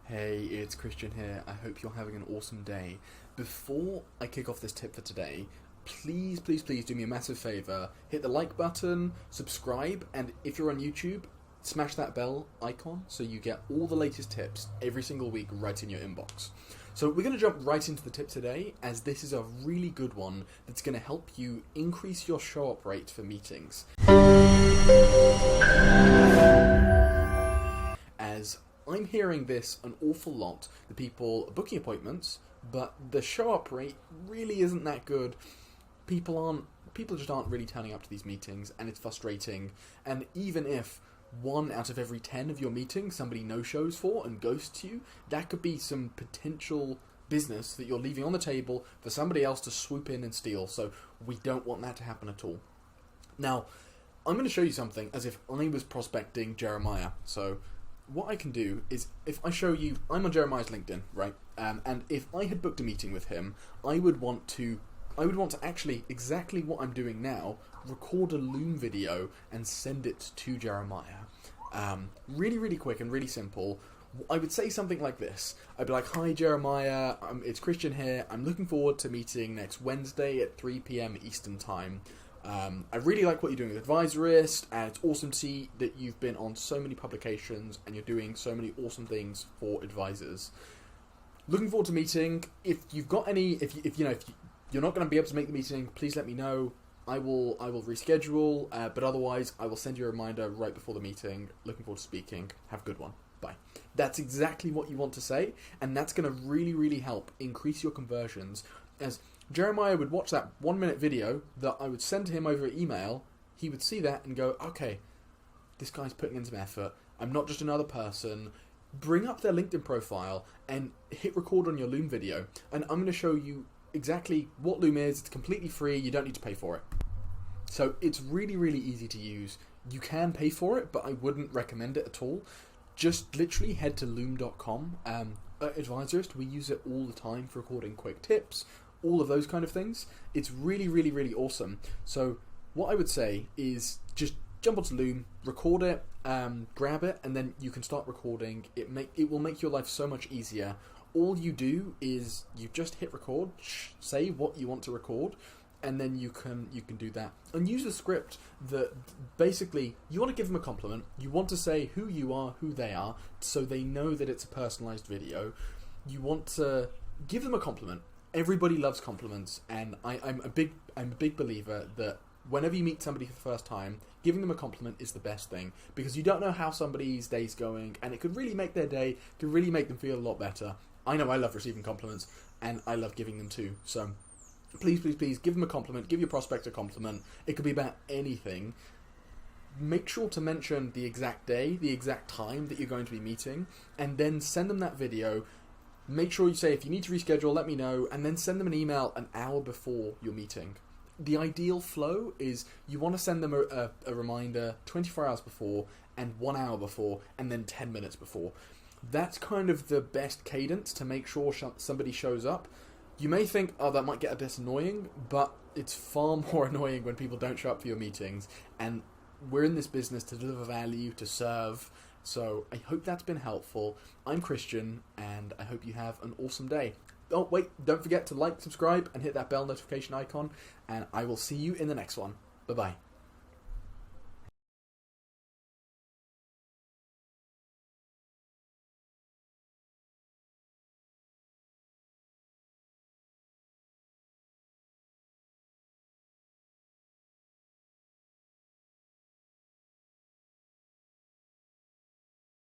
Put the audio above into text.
Hey, it's Christian here. I hope you're having an awesome day. Before I kick off this tip for today, please do me a massive favour. Hit the like button, subscribe, and if you're on YouTube, smash that bell icon so you get all the latest tips every single week right in your inbox. So we're going to jump right into the tip today, as this is a really good one that's going to help you increase your show-up rate for meetings. As I'm hearing this an awful lot, the people booking appointments, but the show-up rate really isn't that good. People just aren't really turning up to these meetings, and it's frustrating. And even if 1 out of every 10 of your meetings somebody no-shows for and ghosts you, that could be some potential business that you're leaving on the table for somebody else to swoop in and steal. So we don't want that to happen at all. Now, I'm going to show you something as if I was prospecting Jeremiah. So what I can do is, if I show you, I'm on Jeremiah's LinkedIn, right? And if I had booked a meeting with him, I would want to actually, exactly what I'm doing now, record a Loom video and send it to Jeremiah. Really quick and really simple. I would say something like this. I'd be like, "Hi Jeremiah, it's Christian here. I'm looking forward to meeting next Wednesday at 3 p.m. Eastern Time. I really like what you're doing with Advisorist, and it's awesome to see that you've been on so many publications and you're doing so many awesome things for advisors. Looking forward to meeting. If you've got any, if you're not going to be able to make the meeting, please let me know. I will reschedule, but otherwise I will send you a reminder right before the meeting. Looking forward to speaking. Have a good one. Bye." That's exactly what you want to say, and that's going to really help increase your conversions, as Jeremiah would watch that 1-minute video that I would send to him over email. He would see that and go, "Okay, this guy's putting in some effort. I'm not just another person." Bring up their LinkedIn profile and hit record on your Loom video, and I'm going to show you exactly what Loom is. It's completely free. You don't need to pay for it. So it's really easy to use. You can pay for it, but I wouldn't recommend it at all. Just literally head to loom.com. At Advisorist, we use it all the time for recording quick tips, all of those kind of things. It's really awesome. So what I would say is just jump onto Loom, record it, grab it, and then you can start recording. It will make your life so much easier. All you do is you just hit record, say what you want to record, and then you can do that. And use a script that basically, you want to give them a compliment, you want to say who you are, who they are, so they know that it's a personalized video. You want to give them a compliment. Everybody loves compliments, and I'm a big believer that whenever you meet somebody for the first time, giving them a compliment is the best thing, because you don't know how somebody's day's going, and it could really make their day, could really make them feel a lot better. I know I love receiving compliments, and I love giving them too. So please give them a compliment, give your prospect a compliment. It could be about anything. Make sure to mention the exact day, the exact time that you're going to be meeting, and then send them that video. Make sure you say, if you need to reschedule, let me know, and then send them an email an hour before your meeting. The ideal flow is you want to send them a reminder 24 hours before, and 1 hour before, and then 10 minutes before. That's kind of the best cadence to make sure somebody shows up. You may think, oh, that might get a bit annoying, but it's far more annoying when people don't show up for your meetings, and we're in this business to deliver value, to serve. So I hope that's been helpful. I'm Christian, and I hope you have an awesome day. Oh, wait, don't forget to like, subscribe, and hit that bell notification icon, and I will see you in the next one. Bye-bye.